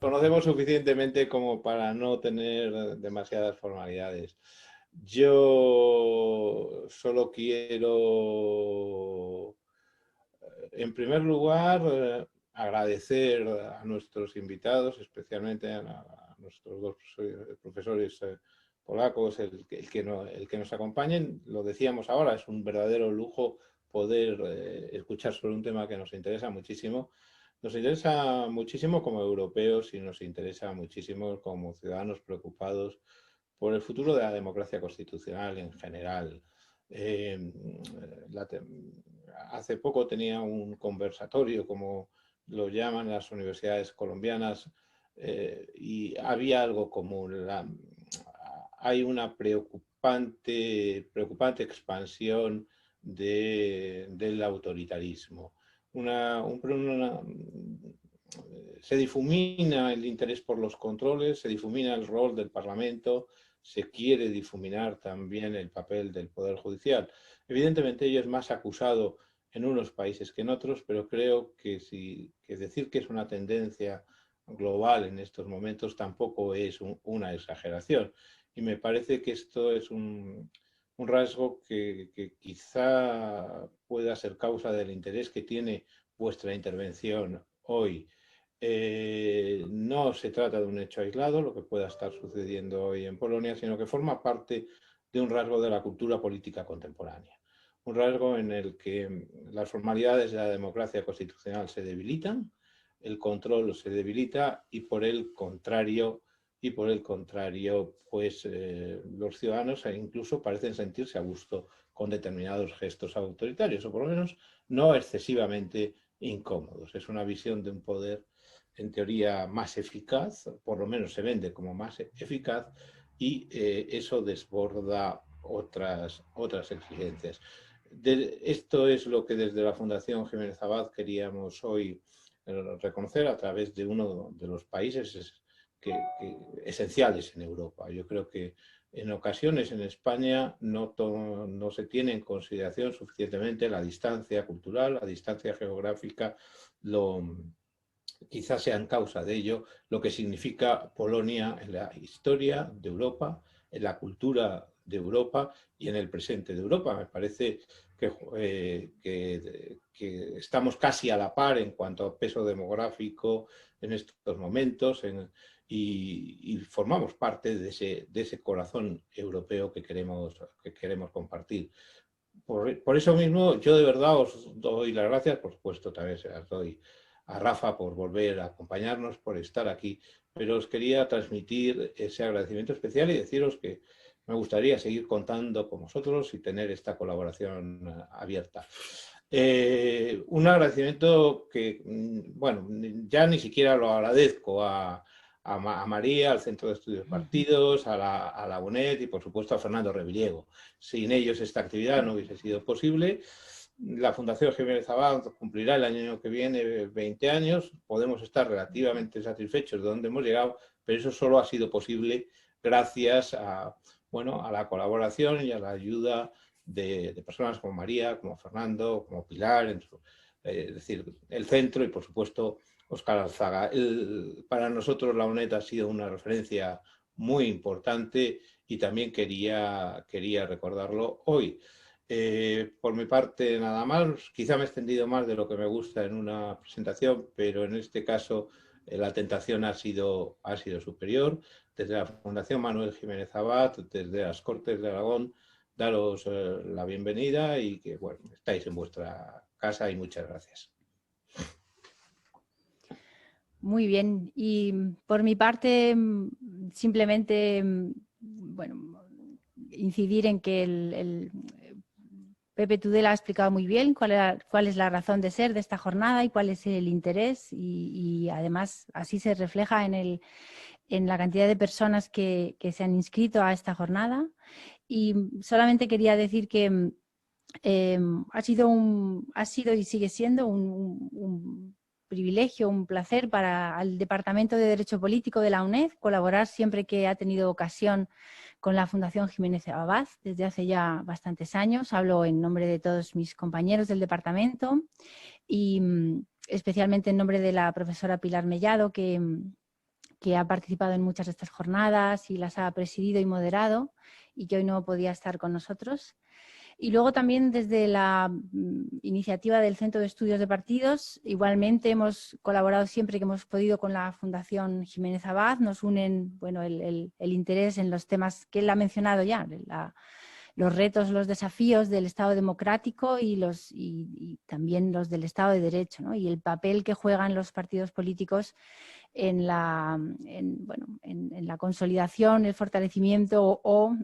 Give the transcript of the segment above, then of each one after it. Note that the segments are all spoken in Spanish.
conocemos suficientemente como para no tener demasiadas formalidades. Yo solo quiero, en primer lugar, agradecer a nuestros invitados, especialmente a nuestros dos profesores polacos, el que nos acompañen. Lo decíamos ahora, es un verdadero lujo poder escuchar sobre un tema que nos interesa muchísimo. Nos interesa muchísimo como europeos y nos interesa muchísimo como ciudadanos preocupados por el futuro de la democracia constitucional en general. Eh, la, hace poco tenía un conversatorio, como lo llaman las universidades colombianas, y había algo común. Hay una preocupante expansión del autoritarismo. Se difumina el interés por los controles, se difumina el rol del Parlamento, se quiere difuminar también el papel del Poder Judicial. Evidentemente ello es más acusado en unos países que en otros, pero creo que decir que es una tendencia global en estos momentos tampoco es una exageración. Y me parece que esto es un rasgo que quizá pueda ser causa del interés que tiene vuestra intervención hoy. No se trata de un hecho aislado, lo que pueda estar sucediendo hoy en Polonia, sino que forma parte de un rasgo de la cultura política contemporánea. Un rasgo en el que las formalidades de la democracia constitucional se debilitan, el control se debilita y por el contrario, pues los ciudadanos incluso parecen sentirse a gusto con determinados gestos autoritarios, o por lo menos no excesivamente incómodos. Es una visión de un poder en teoría más eficaz, por lo menos se vende como más eficaz, y eso desborda otras exigencias. Esto es lo que desde la Fundación Jiménez Abad queríamos hoy reconocer a través de uno de los países esenciales en Europa. Yo creo que en ocasiones en España no se tiene en consideración suficientemente la distancia cultural, la distancia geográfica, quizás sea en causa de ello lo que significa Polonia en la historia de Europa, en la cultura de Europa y en el presente de Europa. Me parece que estamos casi a la par en cuanto a peso demográfico en estos momentos y formamos parte de ese corazón europeo que queremos compartir. Por eso mismo, yo de verdad os doy las gracias, por supuesto también se las doy a Rafa por volver a acompañarnos, por estar aquí, pero os quería transmitir ese agradecimiento especial y deciros que me gustaría seguir contando con vosotros y tener esta colaboración abierta. Un agradecimiento que, bueno, ya ni siquiera lo agradezco a María, al Centro de Estudios Partidos, a la UNED y por supuesto a Fernando Revillego. Sin ellos esta actividad no hubiese sido posible. La Fundación Jiménez Abad cumplirá el año que viene 20 años. Podemos estar relativamente satisfechos de dónde hemos llegado, pero eso solo ha sido posible gracias a la colaboración y a la ayuda de personas como María, como Fernando, como Pilar, es decir, el centro y por supuesto Óscar Alzaga. Para nosotros la UNED ha sido una referencia muy importante y también quería recordarlo hoy. Por mi parte, nada más. Quizá me he extendido más de lo que me gusta en una presentación, pero en este caso la tentación ha sido superior. Desde la Fundación Manuel Jiménez Abad, desde las Cortes de Aragón, daros la bienvenida y que, bueno, estáis en vuestra casa y muchas gracias. Muy bien. Y por mi parte, simplemente, bueno, incidir en que el Pepe Tudela ha explicado muy bien cuál es la razón de ser de esta jornada y cuál es el interés y además así se refleja en la cantidad de personas que se han inscrito a esta jornada. Y solamente quería decir que ha sido y sigue siendo un privilegio, un placer para el Departamento de Derecho Político de la UNED colaborar siempre que ha tenido ocasión con la Fundación Jiménez Abad desde hace ya bastantes años. Hablo en nombre de todos mis compañeros del departamento y especialmente en nombre de la profesora Pilar Mellado, que que ha participado en muchas de estas jornadas y las ha presidido y moderado, y que hoy no podía estar con nosotros. Y luego también desde la iniciativa del Centro de Estudios de Partidos, igualmente hemos colaborado siempre que hemos podido con la Fundación Jiménez Abad. Nos unen, bueno, el interés en los temas que él ha mencionado ya, los retos, los desafíos del Estado democrático y también los del Estado de Derecho, ¿no? Y el papel que juegan los partidos políticos en la consolidación, el fortalecimiento o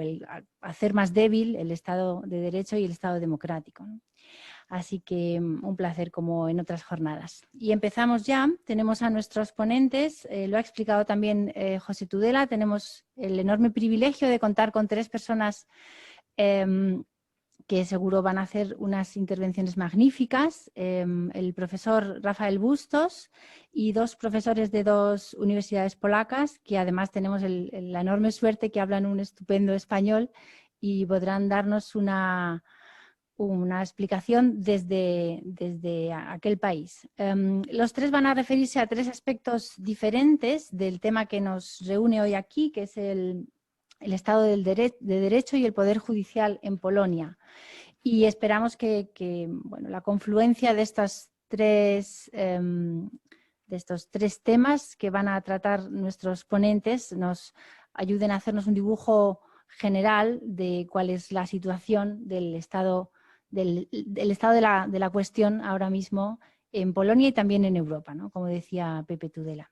el hacer más débil el Estado de Derecho y el Estado democrático, ¿no? Así que un placer como en otras jornadas. Y empezamos ya, tenemos a nuestros ponentes, lo ha explicado también José Tudela, tenemos el enorme privilegio de contar con 3 personas que seguro van a hacer unas intervenciones magníficas, el profesor Rafael Bustos y 2 profesores de 2 universidades polacas, que además tenemos la enorme suerte que hablan un estupendo español y podrán darnos una explicación desde aquel país. Los 3 van a referirse a 3 aspectos diferentes del tema que nos reúne hoy aquí, que es el Estado de Derecho y el Poder Judicial en Polonia. Y esperamos que la confluencia de estos 3 temas que van a tratar nuestros ponentes nos ayuden a hacernos un dibujo general de cuál es la situación del estado de la cuestión ahora mismo en Polonia y también en Europa, ¿no? Como decía Pepe Tudela.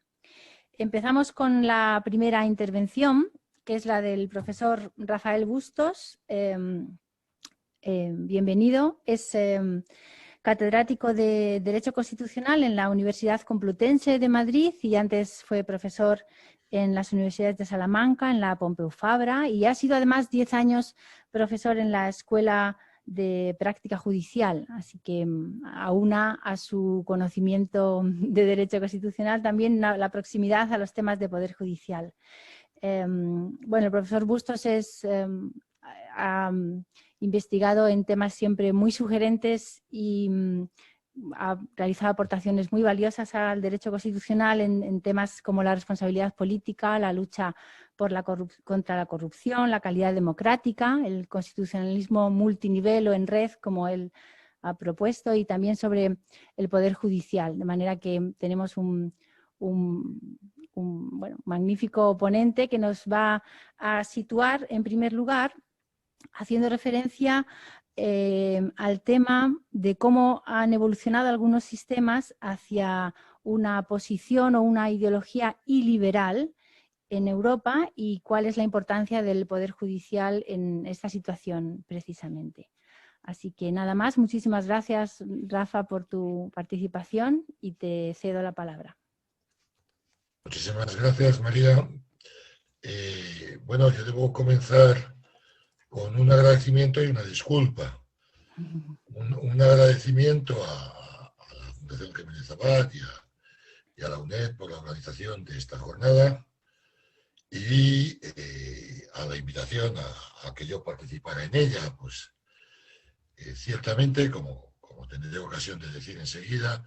Empezamos con la primera intervención, que es la del profesor Rafael Bustos. Bienvenido. Es catedrático de Derecho Constitucional en la Universidad Complutense de Madrid y antes fue profesor en las universidades de Salamanca, en la Pompeu Fabra, y ha sido además 10 años profesor en la Escuela de Práctica Judicial, así que aúna a su conocimiento de Derecho Constitucional también la proximidad a los temas de Poder Judicial. El profesor Bustos ha investigado en temas siempre muy sugerentes y ha realizado aportaciones muy valiosas al derecho constitucional en temas como la responsabilidad política, la lucha contra la corrupción, la calidad democrática, el constitucionalismo multinivel o en red, como él ha propuesto, y también sobre el Poder Judicial, de manera que tenemos un magnífico ponente que nos va a situar en primer lugar haciendo referencia al tema de cómo han evolucionado algunos sistemas hacia una posición o una ideología iliberal en Europa y cuál es la importancia del Poder Judicial en esta situación precisamente. Así que nada más, muchísimas gracias Rafa por tu participación y te cedo la palabra. Muchísimas gracias, María. Yo debo comenzar con un agradecimiento y una disculpa. Un agradecimiento a la Fundación Jiménez Abad y a la UNED por la organización de esta jornada y a la invitación a que yo participara en ella. Pues ciertamente, como tendré ocasión de decir enseguida,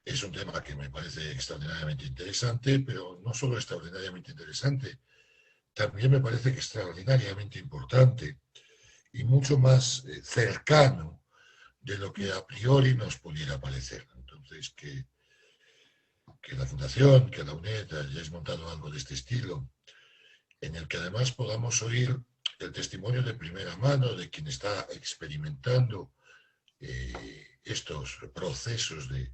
es un tema que me parece extraordinariamente interesante, pero no solo extraordinariamente interesante, también me parece que extraordinariamente importante y mucho más cercano de lo que a priori nos pudiera parecer. Entonces, que la Fundación, que la UNED hayáis montado algo de este estilo, en el que además podamos oír el testimonio de primera mano de quien está experimentando estos procesos de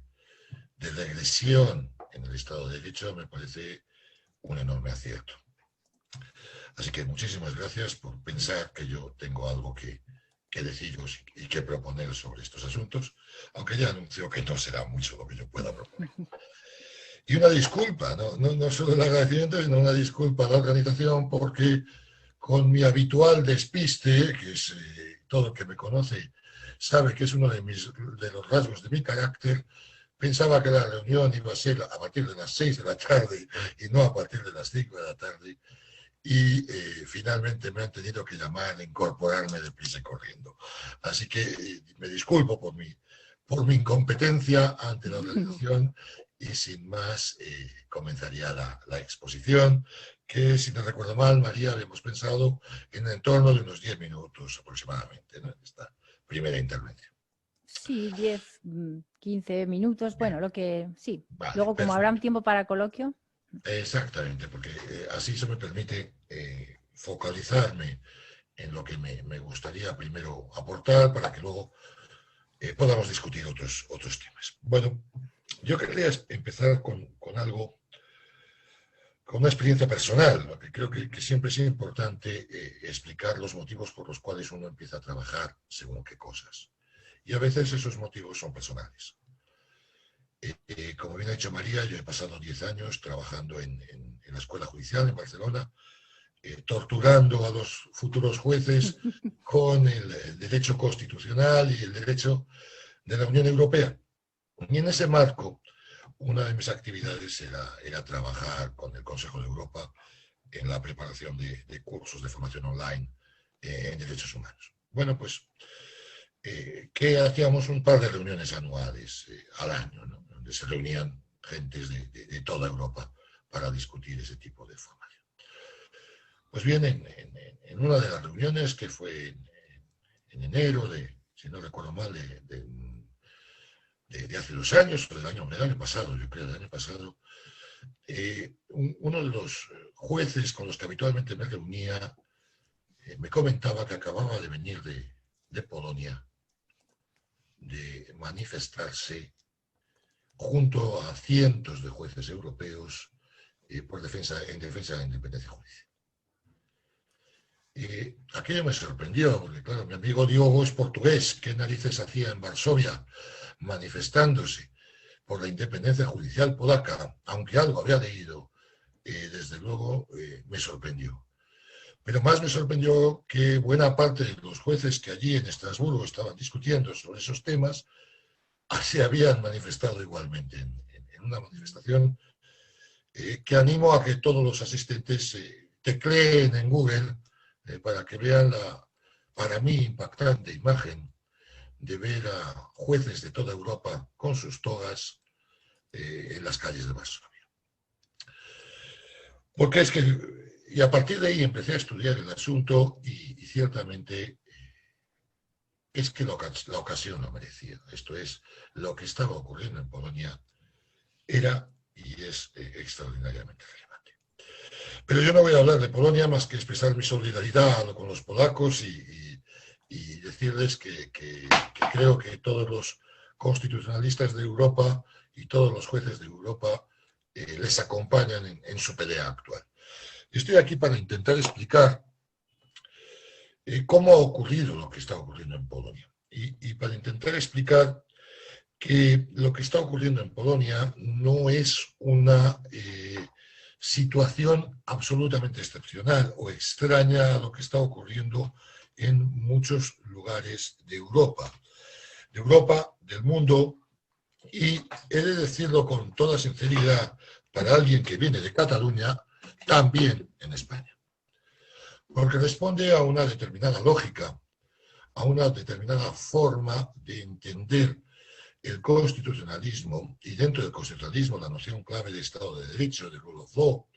regresión en el Estado de Derecho, me parece un enorme acierto. Así que muchísimas gracias por pensar que yo tengo algo que deciros y que proponer sobre estos asuntos, aunque ya anuncio que no será mucho lo que yo pueda proponer. Y una disculpa, no solo el agradecimiento, sino una disculpa a la organización, porque con mi habitual despiste, que es todo el que me conoce sabe que es uno de los rasgos de mi carácter, pensaba que la reunión iba a ser a partir de las 6 de la tarde y no a partir de las 5 de la tarde. Y finalmente me han tenido que llamar a incorporarme deprisa y corriendo. Así que me disculpo por mi incompetencia ante la organización y sin más comenzaría la exposición, que si no recuerdo mal, María, habíamos pensado en torno de unos 10 minutos aproximadamente, ¿no? Esta primera intervención. Sí, 10, 15 minutos, bueno, lo que sí. Vale, Luego, como habrá un tiempo para coloquio. Exactamente, porque así se me permite focalizarme en lo que me gustaría primero aportar para que luego podamos discutir otros temas. Bueno, yo quería empezar con algo, con una experiencia personal, porque creo que siempre es importante explicar los motivos por los cuales uno empieza a trabajar según qué cosas. Y a veces esos motivos son personales. Como bien ha dicho María, yo he pasado 10 años trabajando en la Escuela Judicial en Barcelona, torturando a los futuros jueces con el derecho constitucional y el derecho de la Unión Europea. Y en ese marco, una de mis actividades era trabajar con el Consejo de Europa en la preparación de cursos de formación online en derechos humanos. Bueno, pues, que hacíamos un par de reuniones anuales al año, ¿no? Donde se reunían gentes de toda Europa para discutir ese tipo de formación. Pues bien, en una de las reuniones, que fue en enero si no recuerdo mal, de hace 2 años, o del año pasado, yo creo, del año pasado, uno de los jueces con los que habitualmente me reunía me comentaba que acababa de venir de Polonia, de manifestarse junto a cientos de jueces europeos en defensa de la independencia judicial. Aquello me sorprendió, porque claro, mi amigo Diogo es portugués. ¿Qué narices hacía en Varsovia manifestándose por la independencia judicial polaca? Aunque algo había leído, desde luego me sorprendió. Pero más me sorprendió que buena parte de los jueces que allí en Estrasburgo estaban discutiendo sobre esos temas se habían manifestado igualmente en una manifestación que animo a que todos los asistentes tecleen en Google para que vean la, para mí, impactante imagen de ver a jueces de toda Europa con sus togas en las calles de Varsovia. Porque es que, y a partir de ahí empecé a estudiar el asunto y ciertamente es que la ocasión lo merecía. Esto es, lo que estaba ocurriendo en Polonia era y es extraordinariamente relevante. Pero yo no voy a hablar de Polonia más que expresar mi solidaridad con los polacos y decirles que creo que todos los constitucionalistas de Europa y todos los jueces de Europa les acompañan en su pelea actual. Estoy aquí para intentar explicar cómo ha ocurrido lo que está ocurriendo en Polonia y para intentar explicar que lo que está ocurriendo en Polonia no es una situación absolutamente excepcional o extraña a lo que está ocurriendo en muchos lugares de Europa, del mundo, y he de decirlo con toda sinceridad para alguien que viene de Cataluña, también en España. Porque responde a una determinada lógica, a una determinada forma de entender el constitucionalismo y dentro del constitucionalismo la noción clave de Estado de Derecho, de rule of law,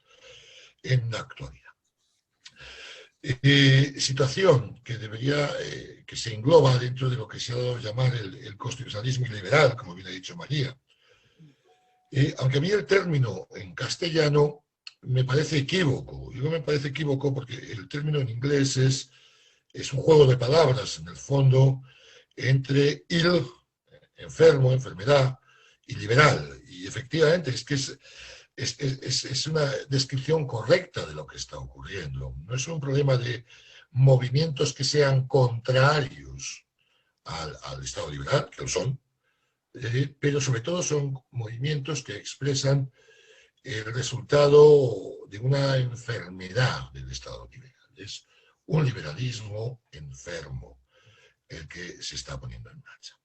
en la actualidad. Situación que que se engloba dentro de lo que se ha dado a llamar el constitucionalismo liberal, como bien ha dicho María. Aunque a mí el término en castellano me parece equívoco. Digo me parece equívoco porque el término en inglés es un juego de palabras, en el fondo, entre ill, enfermo, enfermedad, y liberal. Y efectivamente es que es una descripción correcta de lo que está ocurriendo. No es un problema de movimientos que sean contrarios al Estado liberal, que lo son, pero sobre todo son movimientos que expresan el resultado de una enfermedad del Estado liberal. Es un liberalismo enfermo el que se está poniendo en marcha.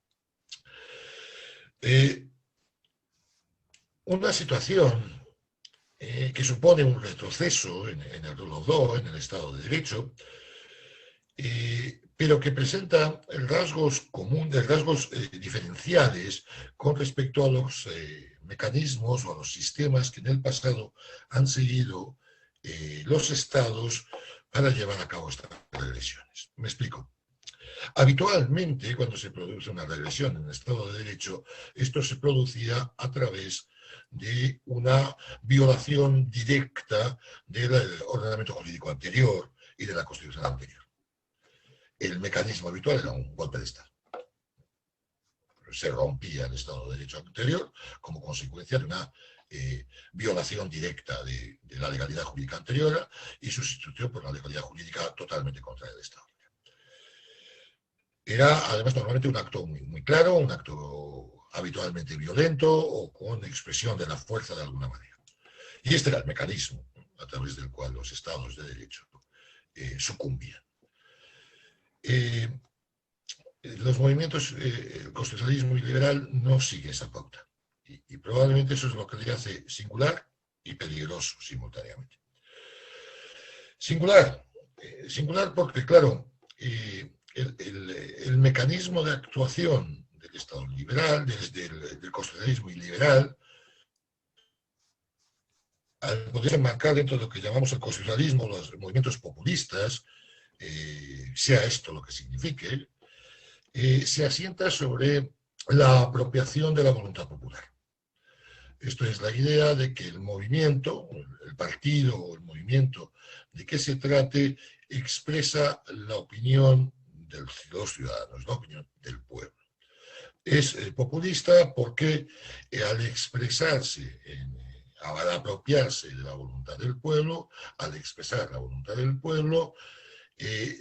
Una situación que supone un retroceso en el rule of law, en el Estado de Derecho, pero que presenta rasgos comunes, rasgos diferenciales con respecto a los mecanismos o a los sistemas que en el pasado han seguido los estados para llevar a cabo estas regresiones. Me explico. Habitualmente, cuando se produce una regresión en el Estado de Derecho, esto se producía a través de una violación directa del ordenamiento jurídico anterior y de la Constitución anterior. El mecanismo habitual era un golpe de Estado. Se rompía el Estado de Derecho anterior como consecuencia de una violación directa de la legalidad jurídica anterior y sustitución por la legalidad jurídica totalmente contraria del Estado. Era además normalmente un acto muy claro, un acto habitualmente violento o con expresión de la fuerza de alguna manera. Y este era el mecanismo a través del cual los estados de derecho sucumbían. Los movimientos, el constitucionalismo y liberal no sigue esa pauta. Y probablemente eso es lo que le hace singular y peligroso simultáneamente. Singular porque, claro, el mecanismo de actuación del Estado liberal, del constitucionalismo y liberal, al poder enmarcar dentro de lo que llamamos el constitucionalismo, los movimientos populistas, sea esto lo que signifique, se asienta sobre la apropiación de la voluntad popular. Esto es la idea de que el movimiento, el partido o el movimiento de que se trate, expresa la opinión de los ciudadanos, la opinión del pueblo. Es populista porque al expresarse, al apropiarse de la voluntad del pueblo, al expresar la voluntad del pueblo,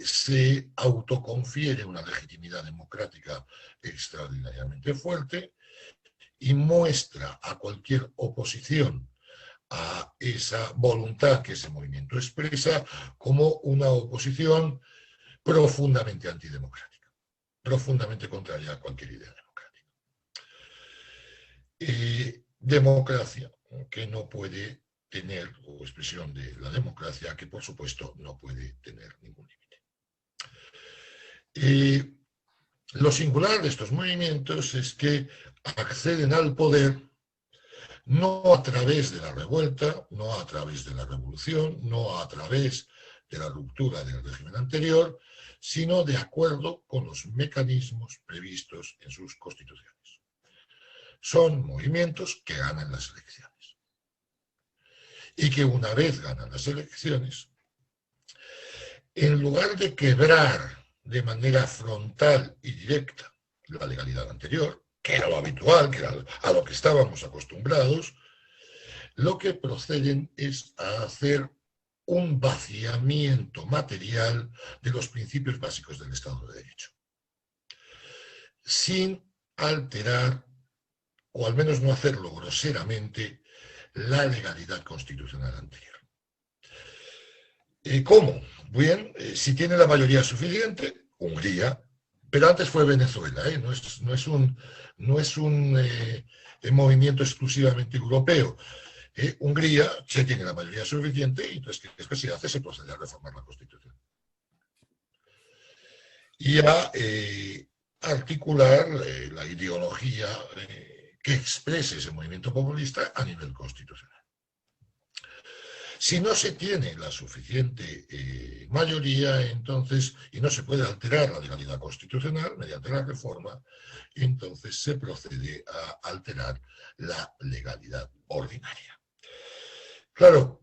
se autoconfiere una legitimidad democrática extraordinariamente fuerte y muestra a cualquier oposición a esa voluntad que ese movimiento expresa como una oposición profundamente antidemocrática, profundamente contraria a cualquier idea democrática. Democracia que no puede tener, o expresión de la democracia que por supuesto no puede tener ningún límite. Lo singular de estos movimientos es que acceden al poder no a través de la revuelta, no a través de la revolución, no a través de la ruptura del régimen anterior, sino de acuerdo con los mecanismos previstos en sus constituciones. Son movimientos que ganan las elecciones. Y que una vez ganan las elecciones, en lugar de quebrar de manera frontal y directa la legalidad anterior, que era lo habitual, que era a lo que estábamos acostumbrados, lo que proceden es a hacer un vaciamiento material de los principios básicos del Estado de Derecho, sin alterar, o al menos no hacerlo groseramente, la legalidad constitucional anterior. ¿Cómo? Bien, si tiene la mayoría suficiente, Hungría, pero antes fue Venezuela, no es un movimiento exclusivamente europeo. Hungría se tiene la mayoría suficiente y entonces, ¿qué es que se hace? Se procede a reformar la Constitución. Y a articular la ideología que exprese ese movimiento populista a nivel constitucional. Si no se tiene la suficiente mayoría, entonces, y no se puede alterar la legalidad constitucional mediante la reforma, entonces se procede a alterar la legalidad ordinaria. Claro,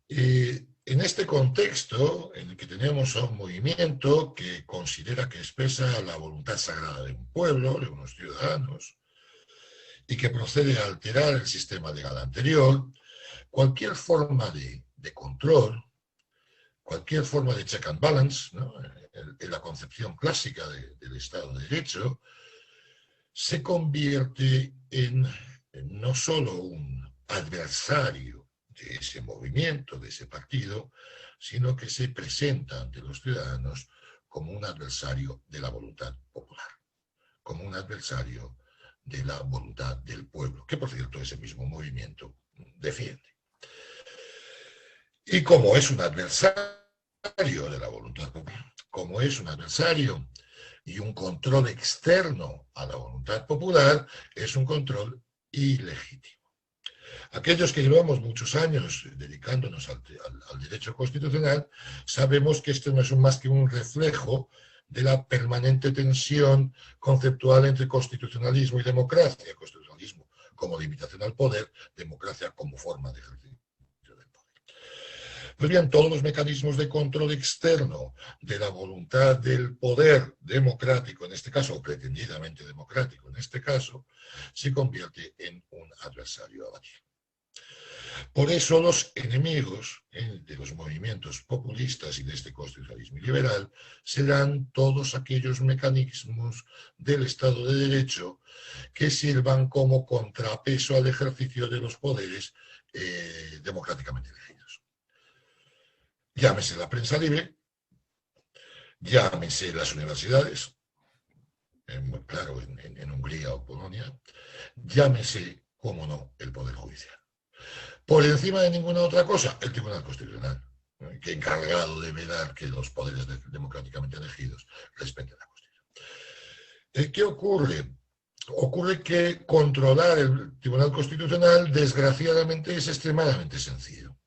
en este contexto en el que tenemos a un movimiento que considera que expresa la voluntad sagrada de un pueblo, de unos ciudadanos, y que procede a alterar el sistema legal anterior, cualquier forma de control, cualquier forma de check and balance, ¿no?, en la concepción clásica del Estado de Derecho, se convierte en no solo un adversario de ese movimiento, de ese partido, sino que se presenta ante los ciudadanos como un adversario de la voluntad popular, como un adversario de la voluntad del pueblo, que por cierto ese mismo movimiento defiende. Y como es un adversario de la voluntad popular, como es un adversario y un control externo a la voluntad popular, es un control ilegítimo. Aquellos que llevamos muchos años dedicándonos al derecho constitucional, sabemos que esto no es más que un reflejo de la permanente tensión conceptual entre constitucionalismo y democracia. Constitucionalismo como limitación al poder, democracia como forma de ejercicio del poder. Pues bien, todos los mecanismos de control externo de la voluntad del poder democrático, en este caso, o pretendidamente democrático, en este caso, se convierte en un adversario a batir. Por eso los enemigos de los movimientos populistas y de este constitucionalismo liberal serán todos aquellos mecanismos del Estado de Derecho que sirvan como contrapeso al ejercicio de los poderes democráticamente elegidos. Llámese la prensa libre, llámese las universidades, claro, en Hungría o Polonia, llámese, cómo no, el Poder Judicial. Por encima de ninguna otra cosa, el Tribunal Constitucional, que encargado de velar que los poderes democráticamente elegidos respeten la Constitución. ¿Qué ocurre? Ocurre que controlar el Tribunal Constitucional, desgraciadamente, es extremadamente sencillo.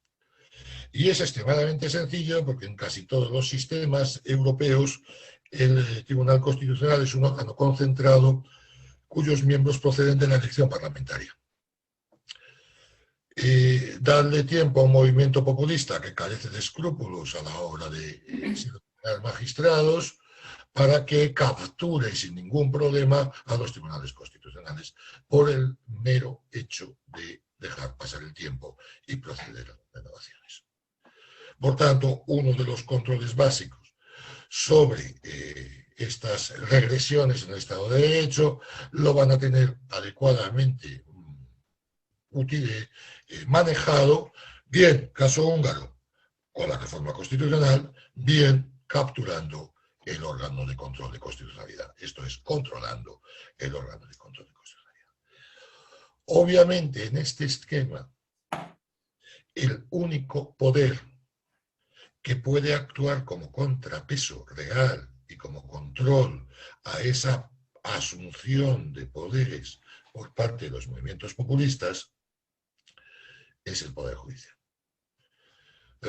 Y es extremadamente sencillo porque en casi todos los sistemas europeos el Tribunal Constitucional es un órgano concentrado cuyos miembros proceden de la elección parlamentaria. Darle tiempo a un movimiento populista que carece de escrúpulos a la hora de seleccionar magistrados para que capture sin ningún problema a los tribunales constitucionales por el mero hecho de dejar pasar el tiempo y proceder a las renovaciones. Por tanto, uno de los controles básicos sobre estas regresiones en el Estado de Derecho lo van a tener adecuadamente manejado, bien, caso húngaro, con la reforma constitucional, bien capturando el órgano de control de constitucionalidad. Esto es, controlando el órgano de control de constitucionalidad. Obviamente, en este esquema, el único poder que puede actuar como contrapeso real y como control a esa asunción de poderes por parte de los movimientos populistas es el Poder Judicial.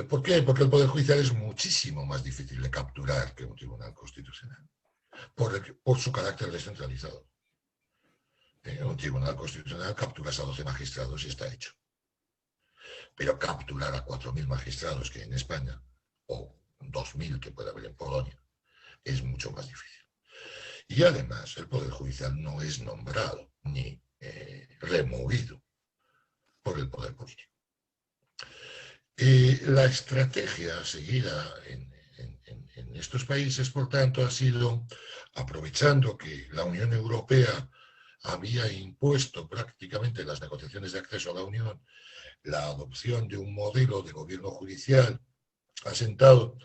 ¿Por qué? Porque el Poder Judicial es muchísimo más difícil de capturar que un tribunal constitucional, por su carácter descentralizado. Un tribunal constitucional capturas a 12 magistrados y está hecho. Pero capturar a 4.000 magistrados que hay en España, o 2.000 que puede haber en Polonia, es mucho más difícil. Y además, el Poder Judicial no es nombrado ni removido por el poder político. La estrategia seguida en estos países, por tanto, ha sido, aprovechando que la Unión Europea había impuesto prácticamente en las negociaciones de acceso a la Unión la adopción de un modelo de gobierno judicial asentado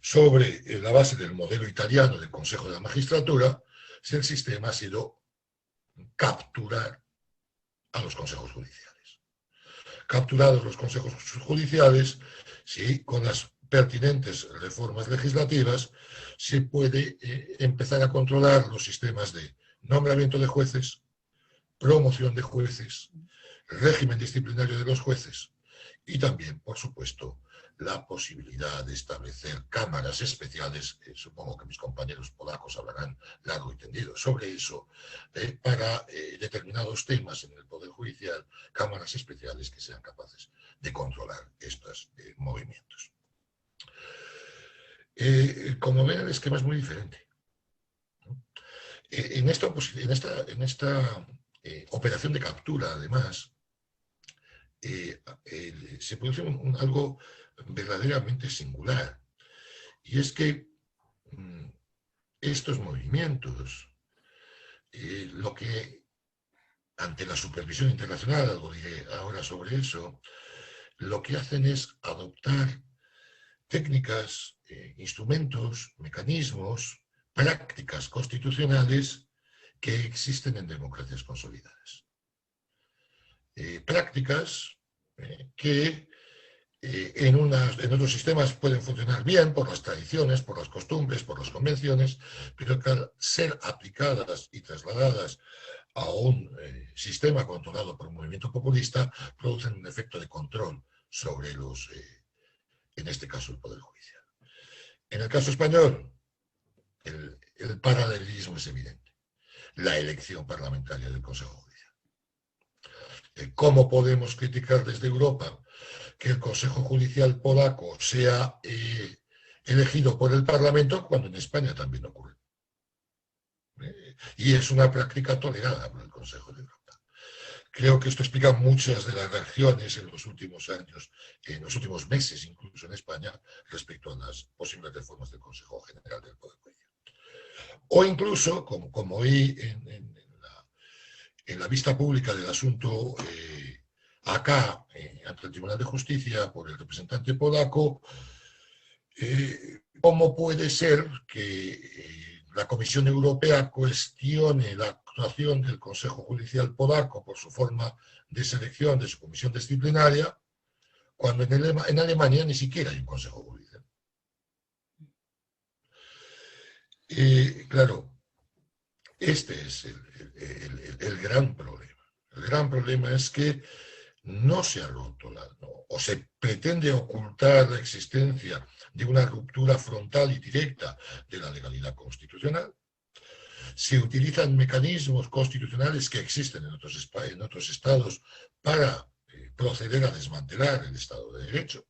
sobre la base del modelo italiano del Consejo de la Magistratura, el sistema ha sido capturar a los consejos judiciales. Capturados los consejos judiciales, sí, con las pertinentes reformas legislativas, se puede empezar a controlar los sistemas de nombramiento de jueces, promoción de jueces, régimen disciplinario de los jueces y también, por supuesto, la posibilidad de establecer cámaras especiales, supongo que mis compañeros polacos hablarán largo y tendido sobre eso, para determinados temas en el Poder Judicial, cámaras especiales que sean capaces de controlar estos movimientos. Como ven, el esquema es muy diferente. En esta operación de captura, además, se produce algo verdaderamente singular, y es que estos movimientos, lo que ante la supervisión internacional, algo diré ahora sobre eso, lo que hacen es adoptar técnicas, instrumentos, mecanismos, prácticas constitucionales que existen en democracias consolidadas. Prácticas que en otros sistemas pueden funcionar bien por las tradiciones, por las costumbres, por las convenciones, pero que al ser aplicadas y trasladadas a un sistema controlado por un movimiento populista, producen un efecto de control sobre en este caso, el Poder Judicial. En el caso español, el paralelismo es evidente. La elección parlamentaria del Consejo Judicial. ¿Cómo podemos criticar desde Europa que el Consejo Judicial polaco sea elegido por el Parlamento cuando en España también ocurre? Y es una práctica tolerada por el Consejo de Europa. Creo que esto explica muchas de las reacciones en los últimos años, en los últimos meses incluso en España, respecto a las posibles reformas del Consejo General del Poder Judicial. O incluso, como oí en la vista pública del asunto acá, ante el Tribunal de Justicia, por el representante polaco, ¿cómo puede ser que la Comisión Europea cuestione la actuación del Consejo Judicial polaco por su forma de selección de su comisión disciplinaria, cuando en Alemania ni siquiera hay un Consejo Judicial? Claro, este es el gran problema. El gran problema es que no se ha roto o se pretende ocultar la existencia de una ruptura frontal y directa de la legalidad constitucional. Se utilizan mecanismos constitucionales que existen en otros estados para proceder a desmantelar el Estado de Derecho.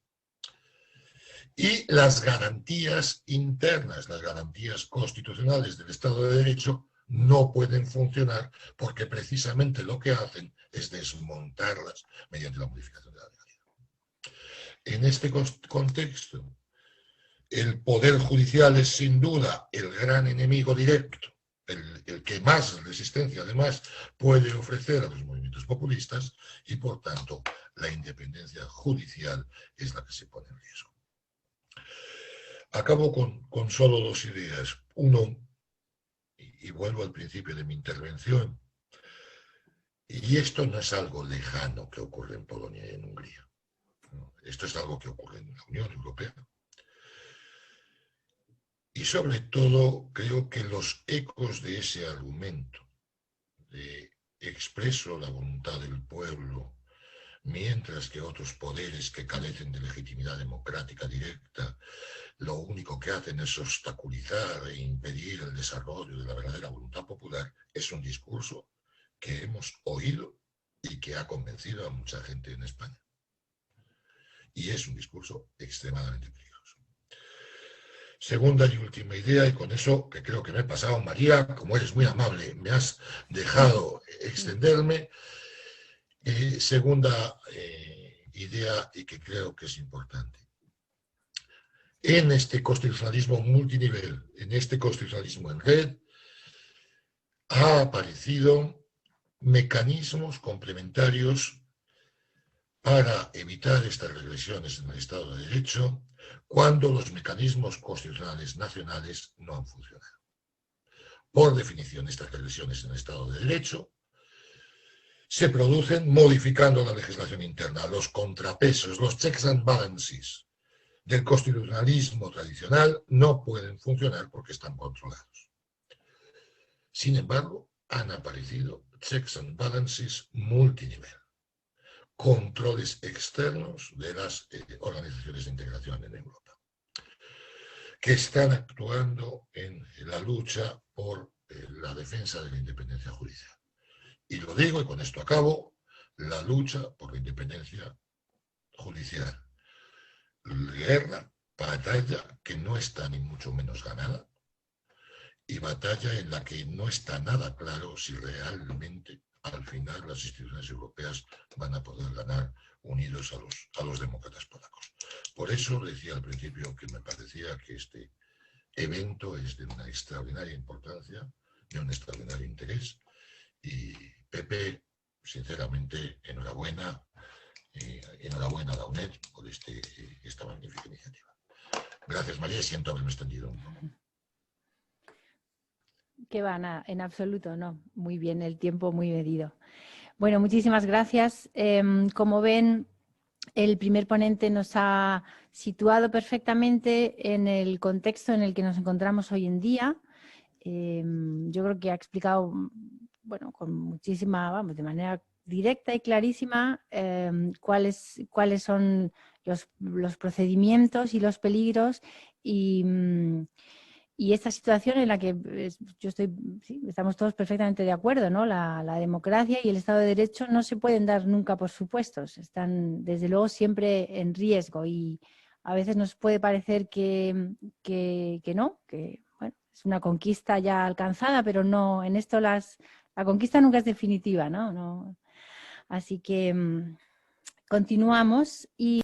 Y las garantías internas, las garantías constitucionales del Estado de Derecho no pueden funcionar porque precisamente lo que hacen es desmontarlas mediante la modificación de la legalidad. En este contexto, el Poder Judicial es sin duda el gran enemigo directo, el que más resistencia además puede ofrecer a los movimientos populistas y por tanto la independencia judicial es la que se pone en riesgo. Acabo con solo dos ideas. Uno, y vuelvo al principio de mi intervención, y esto no es algo lejano que ocurre en Polonia y en Hungría. Esto es algo que ocurre en la Unión Europea. Y sobre todo, creo que los ecos de ese argumento de expreso la voluntad del pueblo, mientras que otros poderes que carecen de legitimidad democrática directa, lo único que hacen es obstaculizar e impedir el desarrollo de la verdadera voluntad popular, es un discurso que hemos oído y que ha convencido a mucha gente en España. Y es un discurso extremadamente peligroso. Segunda y última idea, y con eso que creo que me he pasado, María, como eres muy amable, me has dejado extenderme. Segunda idea, y que creo que es importante. En este constitucionalismo multinivel, en este constitucionalismo en red, ha aparecido mecanismos complementarios para evitar estas regresiones en el Estado de Derecho cuando los mecanismos constitucionales nacionales no han funcionado. Por definición, estas regresiones en el Estado de Derecho se producen modificando la legislación interna. Los contrapesos, los checks and balances del constitucionalismo tradicional no pueden funcionar porque están controlados. Sin embargo, han aparecido checks and balances multinivel, controles externos de las organizaciones de integración en Europa, que están actuando en la lucha por la defensa de la independencia judicial. Y lo digo, y con esto acabo, la lucha por la independencia judicial. Guerra, batalla que no está ni mucho menos ganada, y batalla en la que no está nada claro si realmente al final las instituciones europeas van a poder ganar unidos a los demócratas polacos. Por eso decía al principio que me parecía que este evento es de una extraordinaria importancia, de un extraordinario interés, y Pepe, sinceramente, enhorabuena. Enhorabuena a la UNED por esta magnífica iniciativa. Gracias, María, siento haberme extendido un poco. Que van en absoluto, no. Muy bien, el tiempo muy medido. Bueno, muchísimas gracias. Como ven, el primer ponente nos ha situado perfectamente en el contexto en el que nos encontramos hoy en día. Yo creo que ha explicado, bueno, con muchísima, vamos, de manera directa y clarísima cuáles son los procedimientos y los peligros y esta situación en la que sí, estamos todos perfectamente de acuerdo, ¿no? La democracia y el Estado de Derecho no se pueden dar nunca por supuestos, están desde luego siempre en riesgo y a veces nos puede parecer que no, que bueno, es una conquista ya alcanzada, pero no, en esto la conquista nunca es definitiva, ¿no? Así que continuamos y